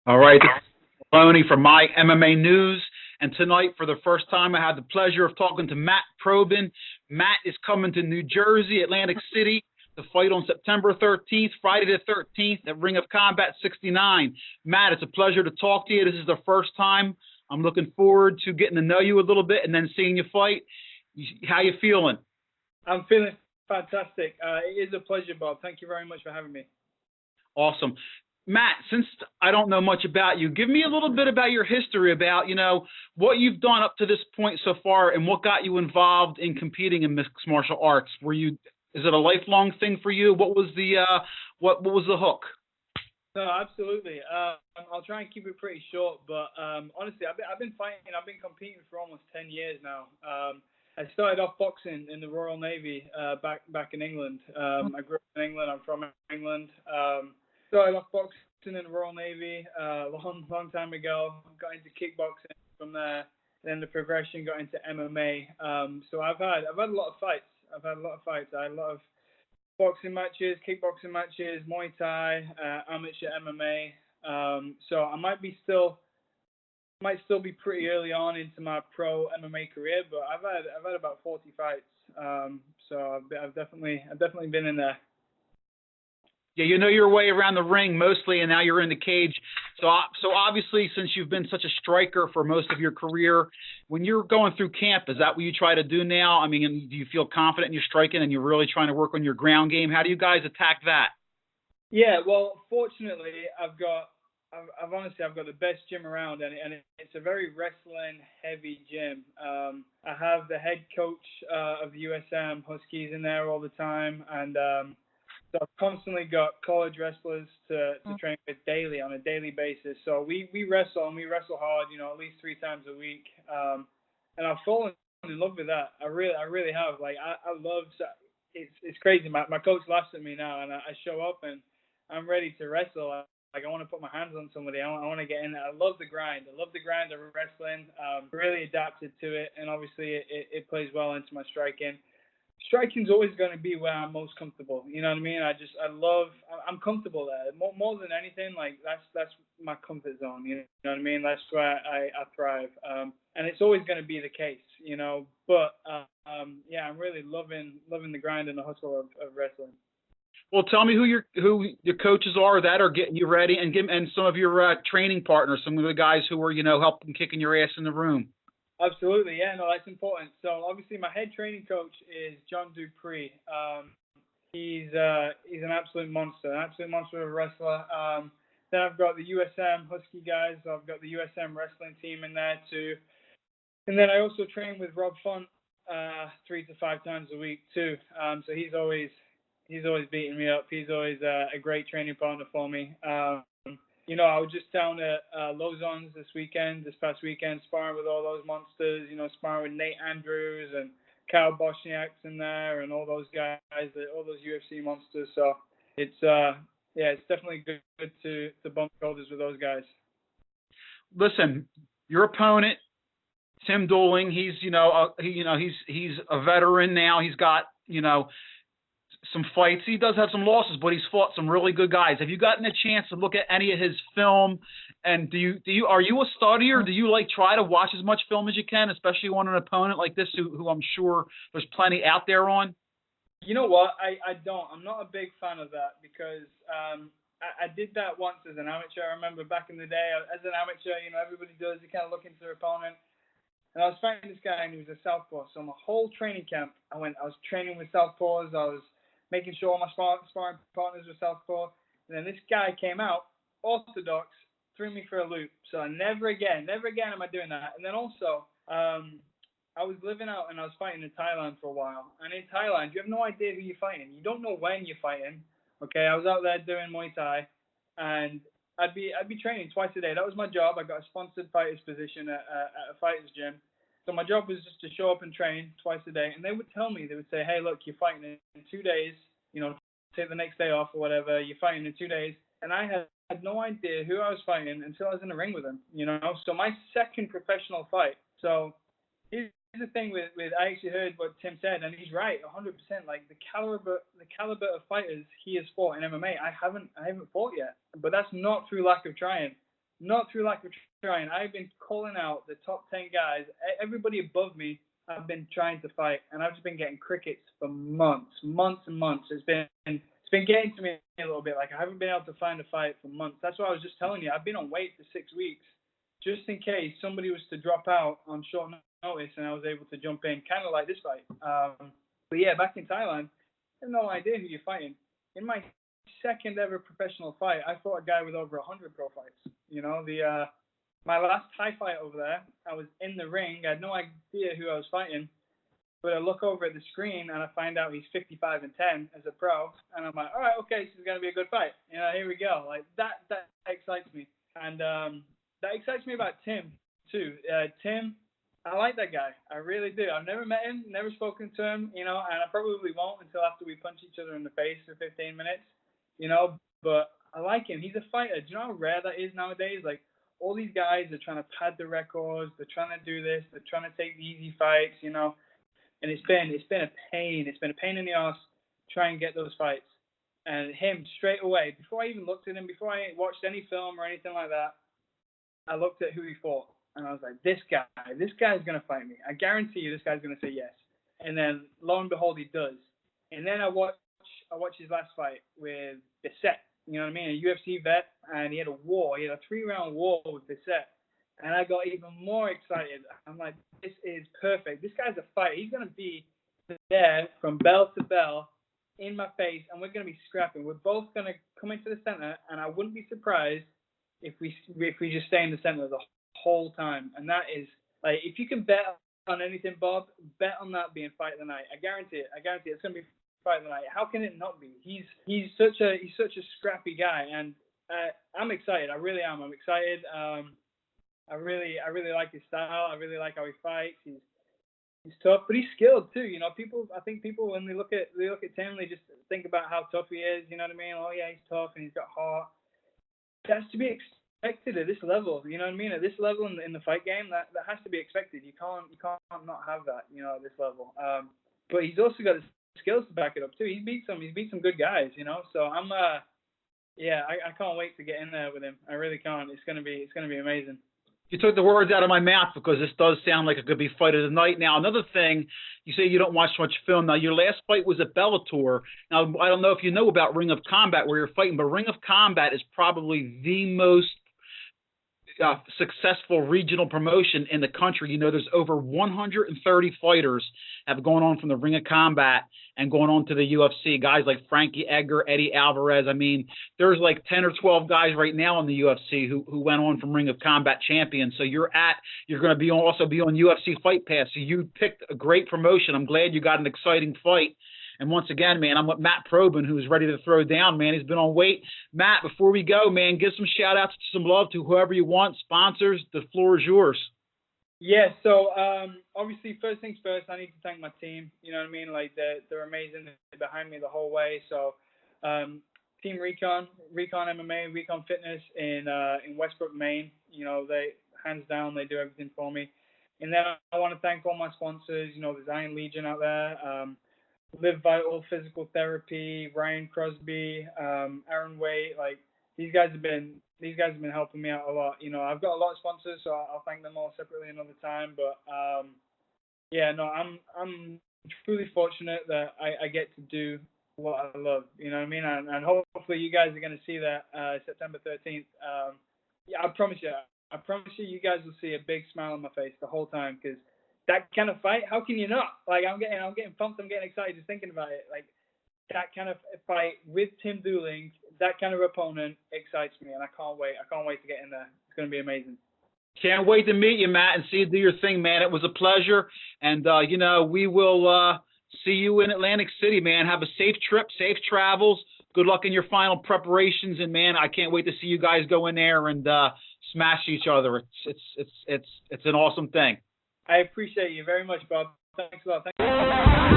All right, this is Maloney from My MMA News. And tonight, for the first time, I had the pleasure of talking to Matt Probin. Matt is coming to New Jersey, Atlantic City, to fight on September 13th, Friday the 13th, at Ring of Combat 69. Matt, it's a pleasure to talk to you. This is the first time. I'm looking forward to getting to know you a little bit and then seeing you fight. How you feeling? I'm feeling fantastic. It is a pleasure, Bob. Thank you very much for having me. Awesome. Matt, since I don't know much about you, give me a little bit about your history, about, what you've done up to this point so far and what got you involved in competing in mixed martial arts. Is it a lifelong thing for you? What was the hook? No, absolutely. I'll try and keep it pretty short, but honestly, I've been fighting. I've been competing for almost 10 years now. I started off boxing in the Royal Navy back in England. I grew up in England. I'm from England. Started off boxing in the Royal Navy long time ago. Got into kickboxing from there. Then the progression got into MMA. So I've had a lot of fights. I had a lot of boxing matches, kickboxing matches, Muay-Thai, amateur MMA. So I might still be pretty early on into my pro MMA career, but I've had about 40 fights. So I've definitely been in there. Yeah, you know your way around the ring mostly, and now you're in the cage. So obviously, since you've been such a striker for most of your career, when you're going through camp, is that what you try to do now? I mean, do you feel confident in your striking, and you're really trying to work on your ground game? How do you guys attack that? Yeah, well, fortunately, I've got the best gym around, and it's a very wrestling heavy gym. I have the head coach of the USM Huskies in there all the time, and so I've constantly got college wrestlers to train with daily on a daily basis. So we wrestle, and we wrestle hard, at least 3 times a week. And I've fallen in love with that. I really have. Like I love. It's crazy. My coach laughs at me now, and I show up and I'm ready to wrestle. Like I want to put my hands on somebody. I want to get in there. I love the grind. I love the grind of wrestling. Really adapted to it, and obviously it plays well into my striking. Striking's always going to be where I'm most comfortable. You know what I mean? I'm comfortable there. More than anything, like that's my comfort zone. You know what I mean? That's where I thrive. And it's always going to be the case, But yeah, I'm really loving the grind and the hustle of wrestling. Well, tell me who your coaches are that are getting you ready, and some of your training partners, some of the guys who are helping kicking your ass in the room. Absolutely, yeah, no, that's important. So obviously, my head training coach is John Dupree. He's an absolute monster, of a wrestler. Then I've got the USM Husky guys. I've got the USM wrestling team in there too. And then I also train with Rob Font 3 to 5 times a week too. So he's always beating me up. He's always a great training partner for me. I was just down at Lozon's this past weekend, sparring with all those monsters, sparring with Nate Andrews and Kyle Bochniak's in there and all those guys, all those UFC monsters. So it's definitely good to bump shoulders with those guys. Listen, your opponent, Tim Dooling, he's a veteran now. He's got, some fights. He does have some losses, but he's fought some really good guys. Have you gotten a chance to look at any of his film? And are you a studier? Do you try to watch as much film as you can, especially on an opponent like this who I'm sure there's plenty out there on? You know what? I don't. I'm not a big fan of that because I did that once as an amateur. I remember back in the day as an amateur, everybody does. You kind of look into their opponent. And I was fighting this guy, and he was a southpaw. So my whole training camp, I was training with southpaws. I was making sure all my sparring partners were southpaw. And then this guy came out, orthodox, threw me for a loop. So never again am I doing that. And then also, I was living out and I was fighting in Thailand for a while. And in Thailand, you have no idea who you're fighting. You don't know when you're fighting. Okay, I was out there doing Muay Thai, and I'd be training twice a day. That was my job. I got a sponsored fighter's position at a fighter's gym. So my job was just to show up and train twice a day. And they would say, hey, look, you're fighting in 2 days. Take the next day off or whatever. You're fighting in 2 days. And I had no idea who I was fighting until I was in the ring with them. So my second professional fight. So here's the thing with I actually heard what Tim said, and he's right, 100%. Like the caliber of fighters he has fought in MMA, I haven't fought yet. But that's not through lack of trying. not through lack of trying. I've been calling out the top 10 guys. Everybody above me, I've been trying to fight, and I've just been getting crickets for months and months. It's been getting to me a little bit. Like, I haven't been able to find a fight for months. That's why I was just telling you. I've been on wait for 6 weeks, just in case somebody was to drop out on short notice, and I was able to jump in, kind of like this fight. But yeah, back in Thailand, I have no idea who you're fighting. In my second ever professional fight, I fought a guy with over 100 pro fights. You know, my last Thai fight over there, I was in the ring. I had no idea who I was fighting, but I look over at the screen and I find out he's 55-10 as a pro, and I'm like, all right, okay, this is gonna be a good fight. You know, here we go. Like that excites me, and that excites me about Tim too. Tim, I like that guy. I really do. I've never met him, never spoken to him, you know, and I probably won't until after we punch each other in the face for 15 minutes, you know, but I like him. He's a fighter. Do you know how rare that is nowadays? Like, all these guys are trying to pad the records. They're trying to do this. They're trying to take the easy fights, you know, and it's been a pain. It's been a pain in the ass trying to get those fights. And him, straight away, before I even looked at him, before I watched any film or anything like that, I looked at who he fought. And I was like, this guy's going to fight me. I guarantee you this guy's going to say yes. And then, lo and behold, he does. And then I watched his last fight with Bissett, you know what I mean, a UFC vet, and he had a war. He had a 3-round war with Bissett. And I got even more excited. I'm like, this is perfect. This guy's a fighter. He's going to be there from bell to bell in my face, and we're going to be scrapping. We're both going to come into the center, and I wouldn't be surprised if we just stay in the center the whole time. And that is, like, if you can bet on anything, Bob, bet on that being fight of the night. I guarantee it. It's going to be fight of the night. How can it not be? He's such a scrappy guy, and I'm excited. I really am. I'm excited. I really like his style. I really like how he fights. He's tough, but he's skilled too. You know, I think people when they look at Tim, they just think about how tough he is. You know what I mean? Oh yeah, he's tough and he's got heart. That's to be expected at this level. You know what I mean? At this level in the fight game, that has to be expected. You can't not have that. You know, at this level. But he's also got the skills to back it up too. He's beat some good guys. You know, so I'm I can't wait to get in there with him. I really can't. It's gonna be amazing. You took the words out of my mouth, because this does sound like it could be fight of the night. Now, another thing, you say you don't watch much film. Now, your last fight was at Bellator. Now, I don't know if you know about Ring of Combat where you're fighting, but Ring of Combat is probably the most successful regional promotion in the country. You know, there's over 130 fighters have gone on from the Ring of Combat and going on to the UFC. Guys like Frankie Edgar, Eddie Alvarez. I mean, there's like 10 or 12 guys right now in the UFC who went on from Ring of Combat champions. So you're going to also be on UFC Fight Pass. So you picked a great promotion. I'm glad you got an exciting fight. And once again, man, I'm with Matt Probin, who's ready to throw down, man. He's been on weight. Matt, before we go, man, give some shout-outs, some love to whoever you want, sponsors. The floor is yours. Yeah, so obviously, first things first, I need to thank my team. You know what I mean? Like, they're amazing. They're behind me the whole way. So Team Recon MMA, Recon Fitness in Westbrook, Maine. You know, they, hands down, they do everything for me. And then I want to thank all my sponsors, you know, the Zion Legion out there, Live Vital Physical Therapy, Ryan Crosby, Aaron Waite. Like, these guys have been helping me out a lot. You know, I've got a lot of sponsors, so I'll thank them all separately another time. But I'm truly fortunate that I get to do what I love. You know what I mean? And hopefully you guys are going to see that September 13th. I promise you, you guys will see a big smile on my face the whole time, because that kind of fight, how can you not? Like, I'm getting pumped, I'm getting excited just thinking about it. Like, that kind of fight with Tim Dooling, that kind of opponent excites me, and I can't wait. I can't wait to get in there. It's going to be amazing. Can't wait to meet you, Matt, and see you do your thing, man. It was a pleasure, and you know, we will see you in Atlantic City, man. Have a safe trip, safe travels. Good luck in your final preparations, and man, I can't wait to see you guys go in there and smash each other. It's an awesome thing. I appreciate you very much, Bob. Thanks a lot. Thank you.